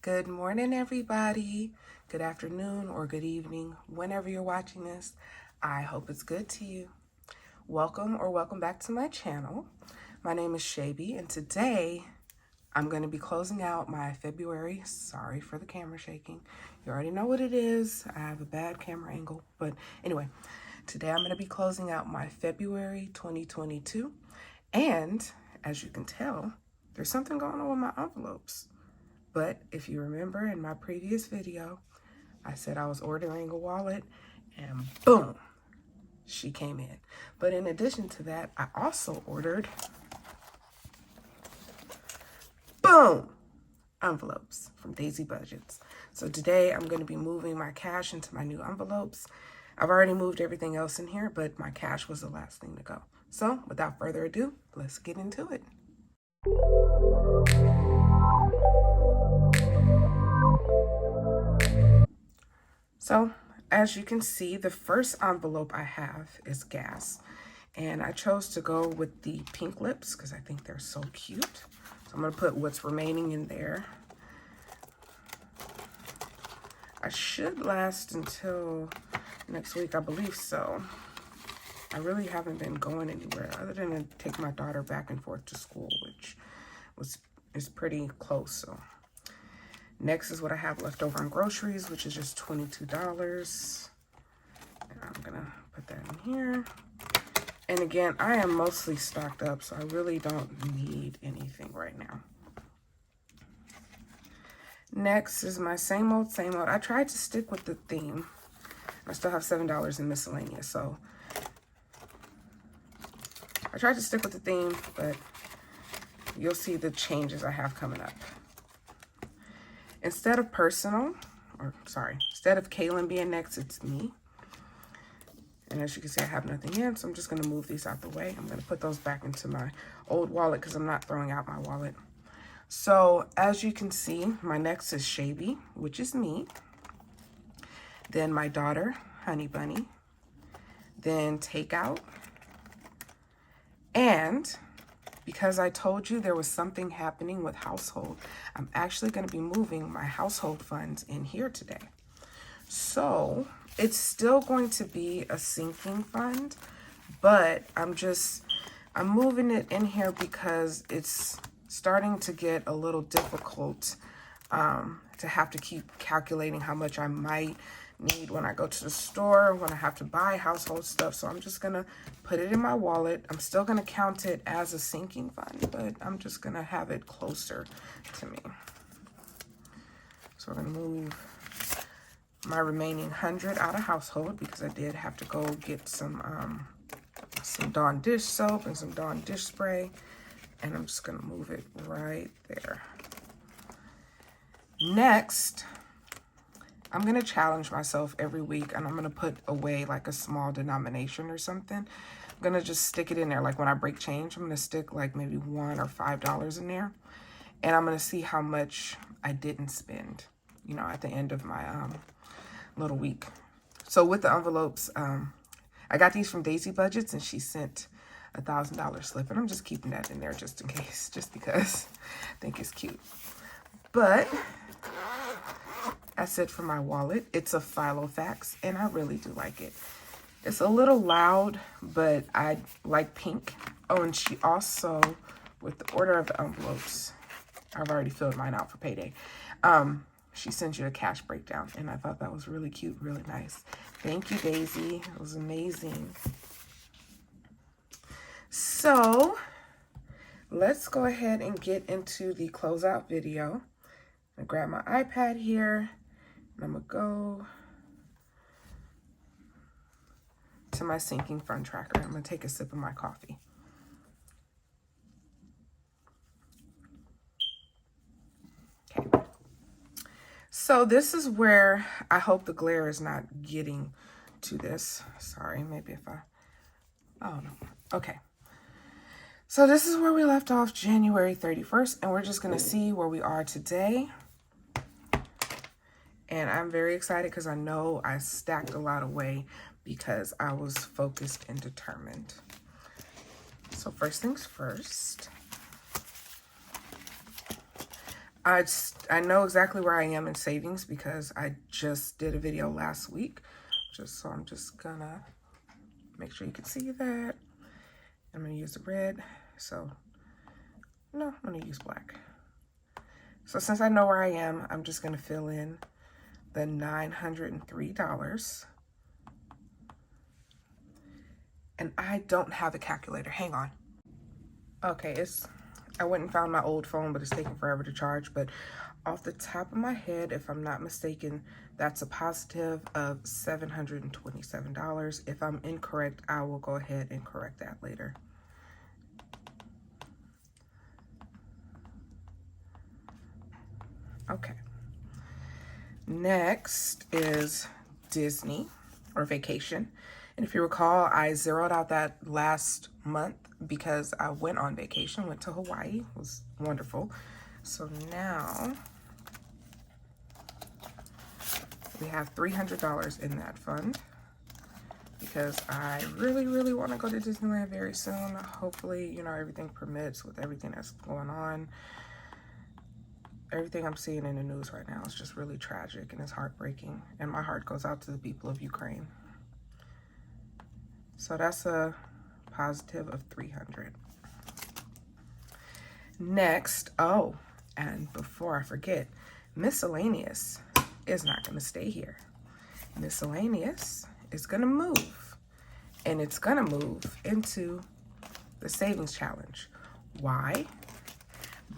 Good morning, everybody. Good afternoon or good evening, whenever you're watching this. I hope it's good to you. Welcome back to my channel. My name is Shaby, and today I'm going to be closing out my February. Sorry for the camera shaking. You already know what it is. I have a bad camera angle, but anyway, today I'm going to be closing out my February 2022. And as you can tell, there's something going on with my envelopes. But if you remember in my previous video, I said I was ordering a wallet and boom, she came in. But in addition to that, I also ordered, boom, envelopes from Daisy Budgets. So today I'm going to be moving my cash into my new envelopes. I've already moved everything else in here, but my cash was the last thing to go. So without further ado, let's get into it. So as you can see, the first envelope I have is gas. And I chose to go with the pink lips because I think they're so cute. So I'm going to put what's remaining in there. I should last until next week, I believe so. I really haven't been going anywhere other than to take my daughter back and forth to school, which is pretty close. So next is what I have left over on groceries, which is just $22. And I'm going to put that in here. And again, I am mostly stocked up, so I really don't need anything right now. Next is my same old, same old. I tried to stick with the theme. I still have $7 in miscellaneous, so I tried to stick with the theme, but you'll see the changes I have coming up. Instead of Kaylin being next, it's me. And as you can see, I have nothing in, so I'm just going to move these out the way. I'm going to put those back into my old wallet because I'm not throwing out my wallet. So as you can see, my next is Shaby, which is me. Then my daughter, Honey Bunny. Then Takeout. And because I told you there was something happening with household, I'm actually going to be moving my household funds in here today. So it's still going to be a sinking fund, but I'm moving it in here because it's starting to get a little difficult to have to keep calculating how much I might need when I go to the store, when I have to buy household stuff. So I'm just going to put it in my wallet. I'm still going to count it as a sinking fund, but I'm just going to have it closer to me. So we're going to move my remaining 100 out of household because I did have to go get some Dawn dish soap and some Dawn dish spray, and I'm just gonna move it right there. Next, I'm gonna challenge myself every week, and I'm gonna put away like a small denomination or something. I'm gonna just stick it in there. Like when I break change, I'm gonna stick like maybe $1 or $5 in there, and I'm gonna see how much I didn't spend, you know, at the end of my little week. So with the envelopes, I got these from Daisy Budgets, and she sent a $1,000 slip, and I'm just keeping that in there just in case, just because I think it's cute. But that's it for my wallet. It's a Filofax, and I really do like it. It's a little loud, but I like pink. Oh, and she also, with the order of the envelopes, I've already filled mine out for payday. She sends you a cash breakdown, and I thought that was really cute, really nice. Thank you, Daisy. It was amazing. So let's go ahead and get into the closeout video. I grab my iPad here, and I'm gonna go to my sinking fund tracker. I'm gonna take a sip of my coffee. Okay. So this is where I hope the glare is not getting to this. Sorry, maybe if oh no. Okay. So this is where we left off January 31st, and we're just going to see where we are today. And I'm very excited because I know I stacked a lot away because I was focused and determined. So first things first, I know exactly where I am in savings because I just did a video last week. So I'm just gonna make sure you can see that. I'm gonna use the red. So no, I'm gonna use black. So since I know where I am, I'm just gonna fill in the $903. And I don't have a calculator. Hang on. Okay, I went and found my old phone, but it's taking forever to charge. But off the top of my head, if I'm not mistaken, that's a positive of $727. If I'm incorrect, I will go ahead and correct that later. Okay. Next is Disney or vacation. And if you recall, I zeroed out that last month because I went on vacation, went to Hawaii. It was wonderful. So now we have $300 in that fund because I really, really want to go to Disneyland very soon. Hopefully, you know, everything permits with everything that's going on. Everything I'm seeing in the news right now is just really tragic and it's heartbreaking. And my heart goes out to the people of Ukraine. So that's a positive of 300. Next, oh, and before I forget, miscellaneous is not going to stay here. Miscellaneous is going to move, and it's going to move into the savings challenge. Why?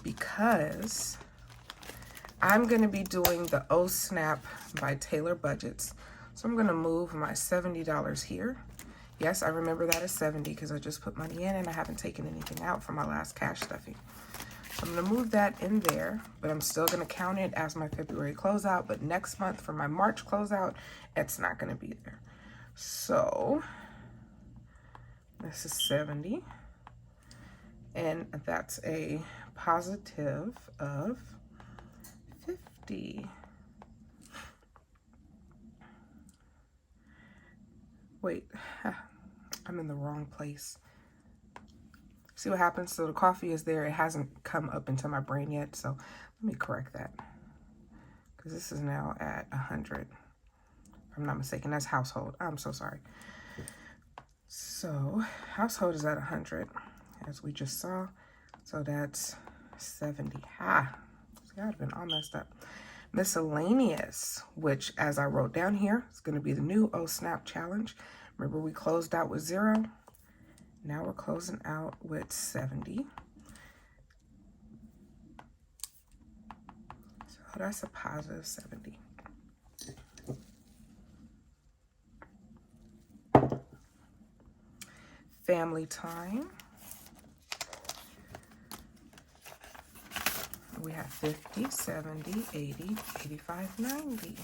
Because I'm going to be doing the Oh Snap by Taylor Budgets. So I'm going to move my $70 here. Yes, I remember that as 70 because I just put money in and I haven't taken anything out from my last cash stuffing. So I'm going to move that in there, but I'm still going to count it as my February closeout. But next month for my March closeout, it's not going to be there. So this is 70. And that's a positive of 50. Wait, I'm in the wrong place. See what happens? So the coffee is there. It hasn't come up into my brain yet. So let me correct that. Because this is now at 100. If I'm not mistaken, that's household. I'm so sorry. So household is at 100, as we just saw. So that's 70. See, I've been all messed up. Miscellaneous, which as I wrote down here, is going to be the new Oh Snap challenge. Remember we closed out with 0. Now we're closing out with 70. So that's a positive 70. Family time. We have 50, 70, 80, 85, 90.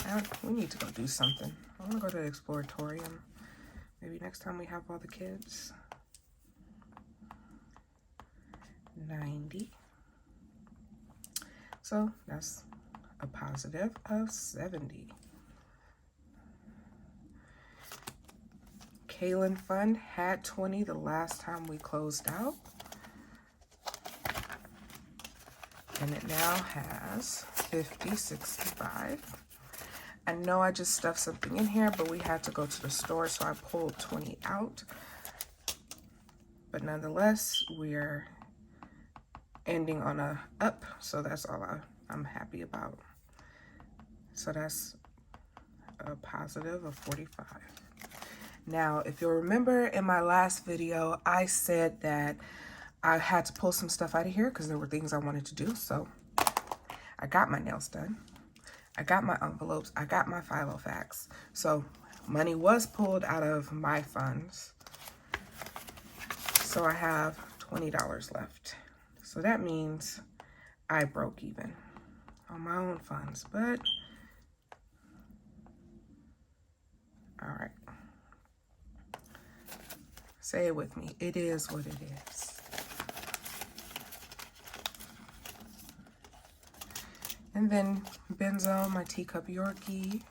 Now we need to go do something. I want to go to the Exploratorium. Maybe next time we have all the kids. 90. So that's a positive of 70. Kaylin Fund had 20 the last time we closed out. And it now has 50, 65. I know I just stuffed something in here, but we had to go to the store, so I pulled 20 out. But nonetheless, we're ending on a up, so that's all I'm happy about. So that's a positive of 45. Now, if you'll remember in my last video, I said that I had to pull some stuff out of here because there were things I wanted to do. So I got my nails done. I got my envelopes. I got my Filofax. So money was pulled out of my funds. So I have $20 left. So that means I broke even on my own funds. But, all right. Say it with me. It is what it is. And then Benzo, my teacup Yorkie.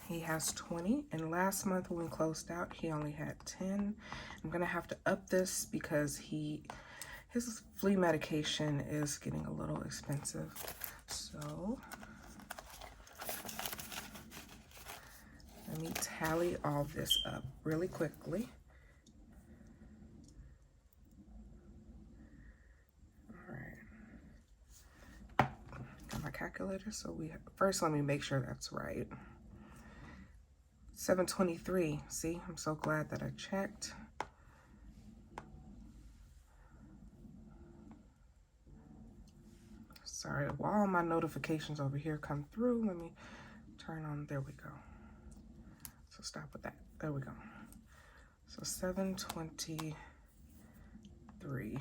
he has 20, and last month when we closed out, he only had 10. I'm gonna have to up this because his flea medication is getting a little expensive. So let me tally all this up really quickly. All right, got my calculator. So first let me make sure that's right. 723. See, I'm so glad that I checked. Sorry, while my notifications over here come through, let me turn on. There we go. So stop with that. There we go. So 723.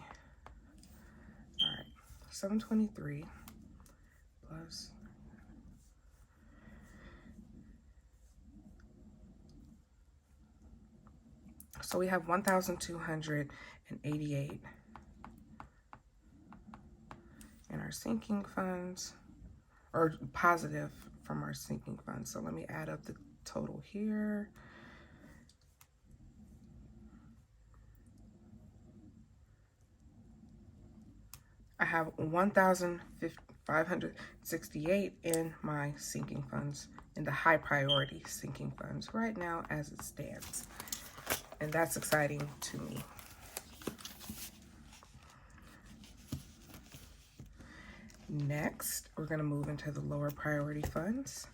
All right, 723 plus. So we have 1,288 in our sinking funds, or positive from our sinking funds. So let me add up the total here. I have 1,568 in my sinking funds, in the high priority sinking funds right now as it stands. And that's exciting to me. Next, we're going to move into the lower priority funds.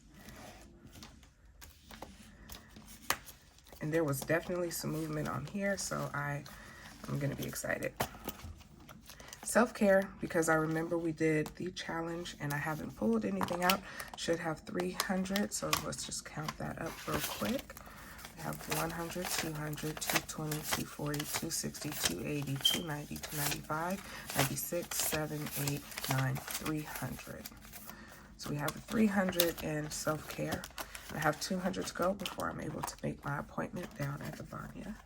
And there was definitely some movement on here, so I'm going to be excited. Self-care, because I remember we did the challenge and I haven't pulled anything out, should have 300. So let's just count that up real quick. We have 100, 200, 220, 240, 260, 280, 290, 295, 96, 7, 8, 9, 300. So we have 300 in self-care. I have 200 to go before I'm able to make my appointment down at the Vanya.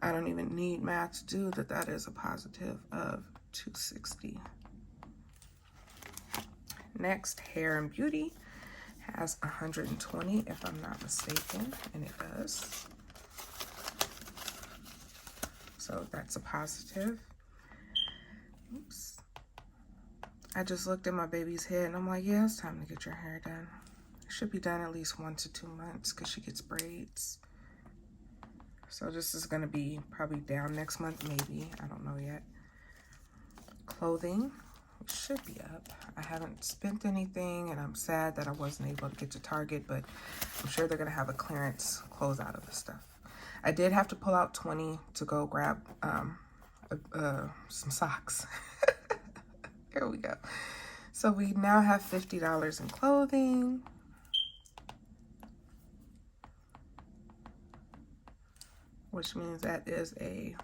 I don't even need math to do that. That is a positive of 260. Next, hair and beauty has 120, if I'm not mistaken, and it does. So that's a positive. Oops. I just looked at my baby's head and I'm like, yeah, it's time to get your hair done. It should be done at least 1 to 2 months because she gets braids. So this is going to be probably down next month, maybe. I don't know yet. Clothing should be up. I haven't spent anything, and I'm sad that I wasn't able to get to Target, but I'm sure they're going to have a clearance closeout of the stuff. I did have to pull out 20 to go grab some socks. Here we go. So we now have $50 in clothing. Which means that is a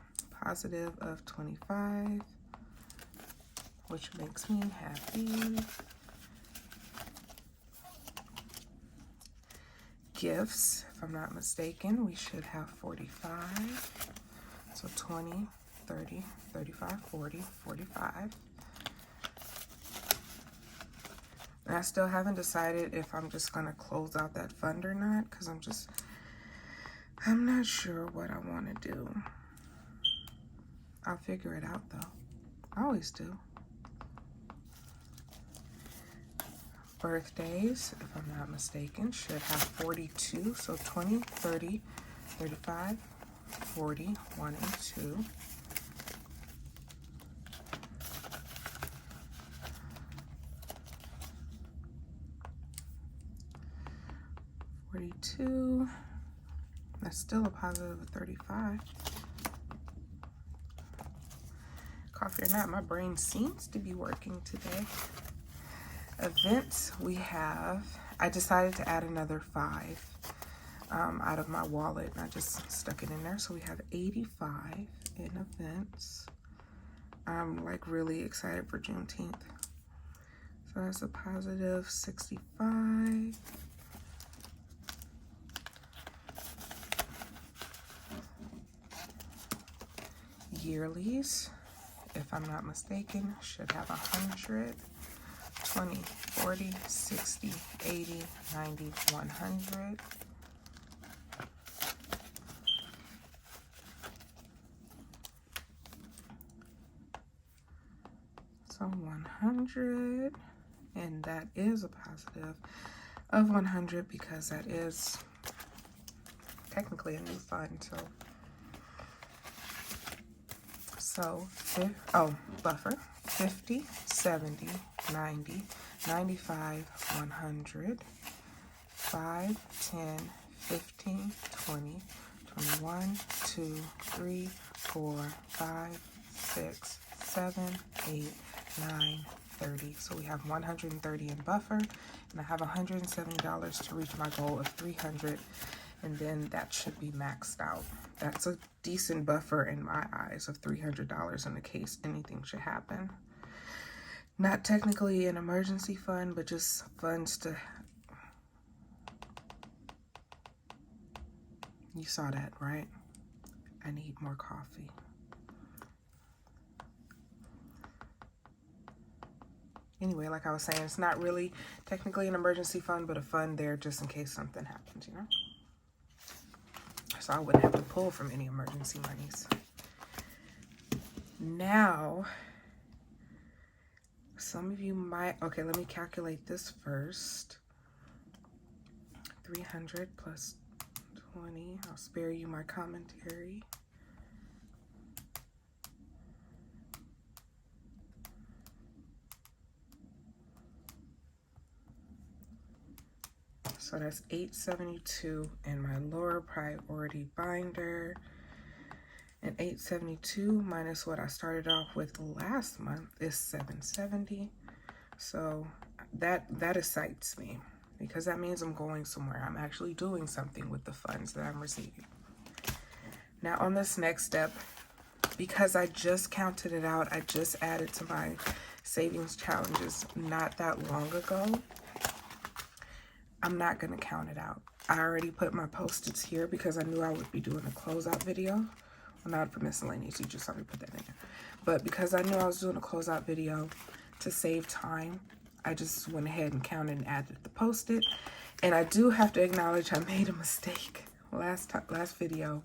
positive of 25, which makes me happy. Gifts, if I'm not mistaken, we should have 45. So 20, 30, 35, 40, 45. And I still haven't decided if I'm just gonna close out that fund or not, because I'm not sure what I want to do. I'll figure it out though. I always do. Birthdays, if I'm not mistaken, should have 42. So 20, 30, 35, 40, 1 and 2. $42. That's still a positive of 35. Coffee or not, my brain seems to be working today. Events, I decided to add another 5 out of my wallet, and I just stuck it in there. So we have 85 in events. I'm like really excited for Juneteenth. So that's a positive 65. Yearlies, if I'm not mistaken, should have 100. 20, 40, 60, 80, 90, 100. So 100, and that is a positive of 100 because that is technically a new fund. So buffer 50, 70, 90, 95, 100, 5, 10, 15, 20, 21, 2, 3, 4, 5, 6, 7, 8, 9, 30. So we have 130 in buffer, and I have $170 to reach my goal of 300, and then that should be maxed out. That's a decent buffer in my eyes of $300 in the case anything should happen. Not technically an emergency fund, but just funds to... You saw that, right? I need more coffee. Anyway, like I was saying, it's not really technically an emergency fund, but a fund there just in case something happens, you know? So I wouldn't have to pull from any emergency monies. Now, some of you might... Okay, let me calculate this first. 300 plus 20. I'll spare you my commentary. So that's 872 in my lower priority binder. And 872 minus what I started off with last month is 770. So that excites me because that means I'm going somewhere. I'm actually doing something with the funds that I'm receiving. Now on this next step, because I just counted it out, I just added to my savings challenges not that long ago, I'm not going to count it out. I already put my post-its here because I knew I would be doing a closeout video. Well, not for miscellaneous, you just already put that in there. But because I knew I was doing a closeout video, to save time, I just went ahead and counted and added the post-it. And I do have to acknowledge I made a mistake. Last video,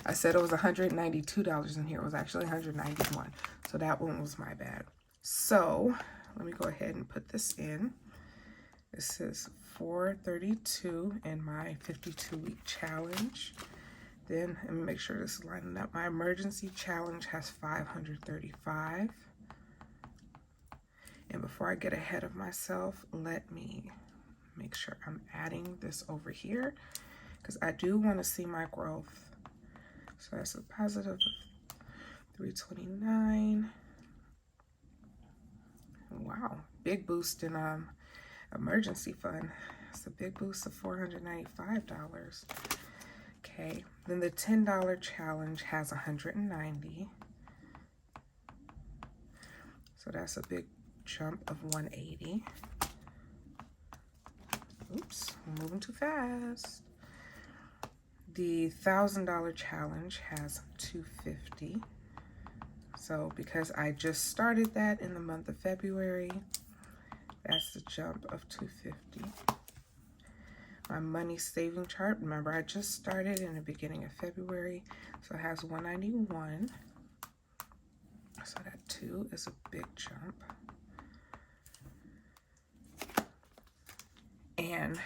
I said it was $192 in here. It was actually $191. So that one was my bad. So let me go ahead and put this in. This is 432 in my 52-week challenge. Then let me make sure this is lining up. My emergency challenge has 535. And before I get ahead of myself, let me make sure I'm adding this over here because I do want to see my growth. So that's a positive 329. Wow, big boost in emergency fund. It's a big boost of $495. Okay, then the $10 challenge has 190. So that's a big jump of 180. Oops, I'm moving too fast. The $1,000 challenge has 250. So because I just started that in the month of February, that's the jump of 250. My money saving chart, remember I just started in the beginning of February, so it has 191. So that 2 is a big jump. And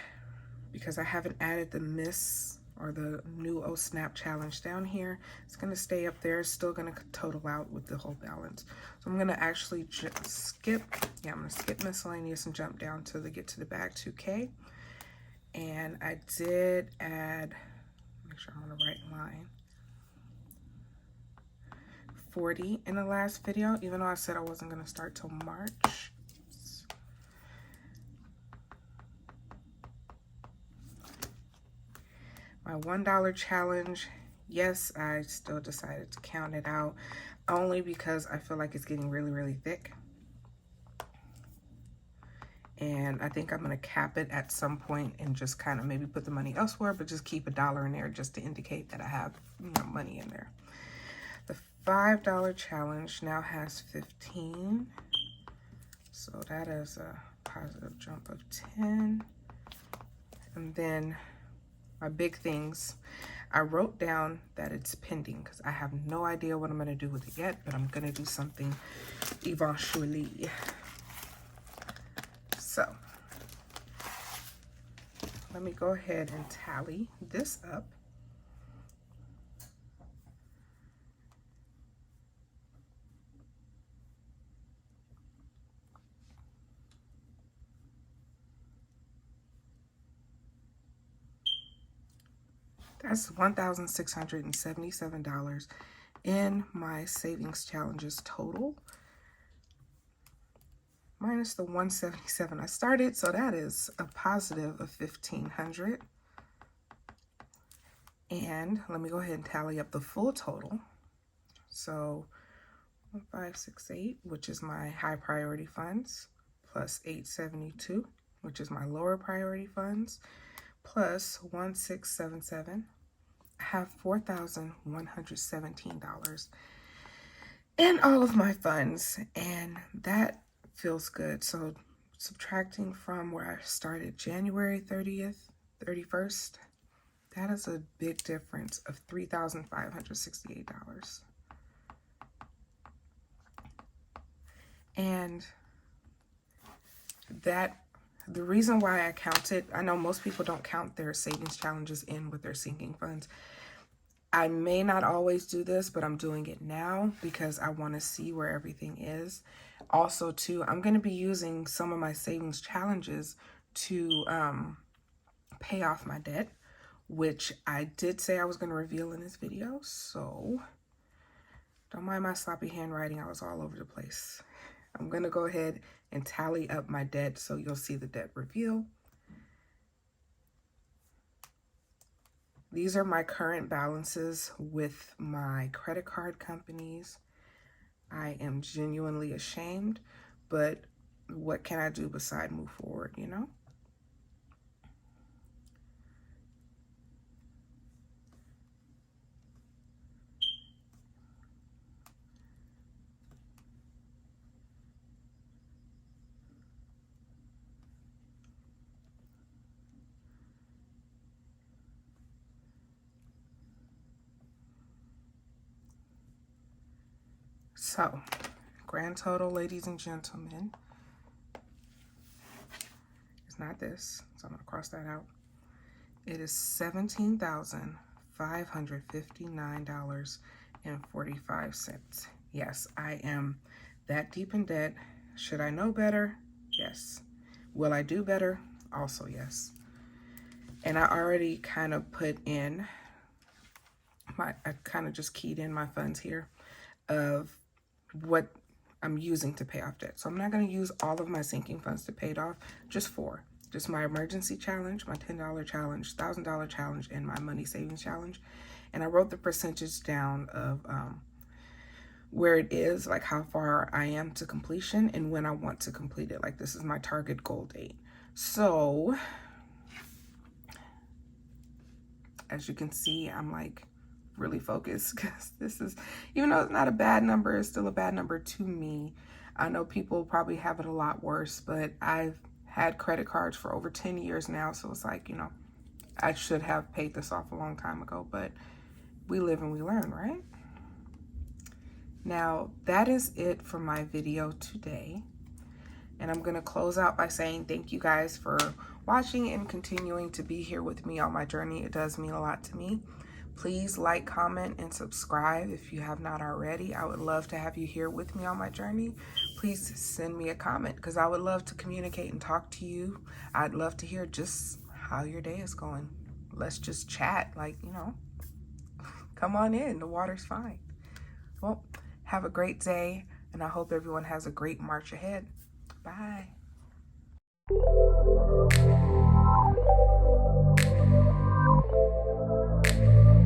because I haven't added the miss or the new Oh Snap challenge down here, it's going to stay up there. It's still going to total out with the whole balance. So I'm going to actually skip miscellaneous and jump down to get to the bag 2K. And I did add, make sure I'm on the right line, 40 in the last video, even though I said I wasn't going to start till March. My $1 challenge, yes, I still decided to count it out only because I feel like it's getting really, really thick. And I think I'm going to cap it at some point and just kind of maybe put the money elsewhere, but just keep $1 in there just to indicate that I have, you know, money in there. The $5 challenge now has 15. So that is a positive jump of 10. And then my big things, I wrote down that it's pending because I have no idea what I'm going to do with it yet, but I'm going to do something eventually. So let me go ahead and tally this up. That's $1,677 in my savings challenges total, minus the 177 I started, so that is a positive of 1,500. And let me go ahead and tally up the full total. So 1568, which is my high priority funds, plus 872, which is my lower priority funds, plus 1677. I have $4,117 in all of my funds, and that feels good. So subtracting from where I started January 30th, 31st, that is a big difference of $3,568. And that, the reason why I count it, I know most people don't count their savings challenges in with their sinking funds. I may not always do this, but I'm doing it now because I want to see where everything is. Also, too, I'm going to be using some of my savings challenges to pay off my debt, which I did say I was going to reveal in this video. So don't mind my sloppy handwriting. I was all over the place. I'm going to go ahead and tally up my debt so you'll see the debt reveal. These are my current balances with my credit card companies. I am genuinely ashamed, but what can I do besides move forward, you know? So, grand total, ladies and gentlemen, it's not this, so I'm going to cross that out. It is $17,559.45. Yes, I am that deep in debt. Should I know better? Yes. Will I do better? Also, yes. And I already kind of put in I kind of just keyed in my funds here of what I'm using to pay off debt. So I'm not going to use all of my sinking funds to pay it off, just four. Just my emergency challenge, my $10 challenge, $1,000 challenge, and my money savings challenge. And I wrote the percentage down of where it is, like how far I am to completion and when I want to complete it. Like this is my target goal date. So as you can see, I'm like really focused because this is, even though it's not a bad number, it's still a bad number to me. I know people probably have it a lot worse, but I've had credit cards for over 10 years now. So it's like, you know, I should have paid this off a long time ago, but we live and we learn, right? Now, that is it for my video today. And I'm going to close out by saying thank you guys for watching and continuing to be here with me on my journey. It does mean a lot to me. Please like, comment, and subscribe if you have not already. I would love to have you here with me on my journey. Please send me a comment because I would love to communicate and talk to you. I'd love to hear just how your day is going. Let's just chat, like, you know, come on in. The water's fine. Well, have a great day, and I hope everyone has a great March ahead. Bye.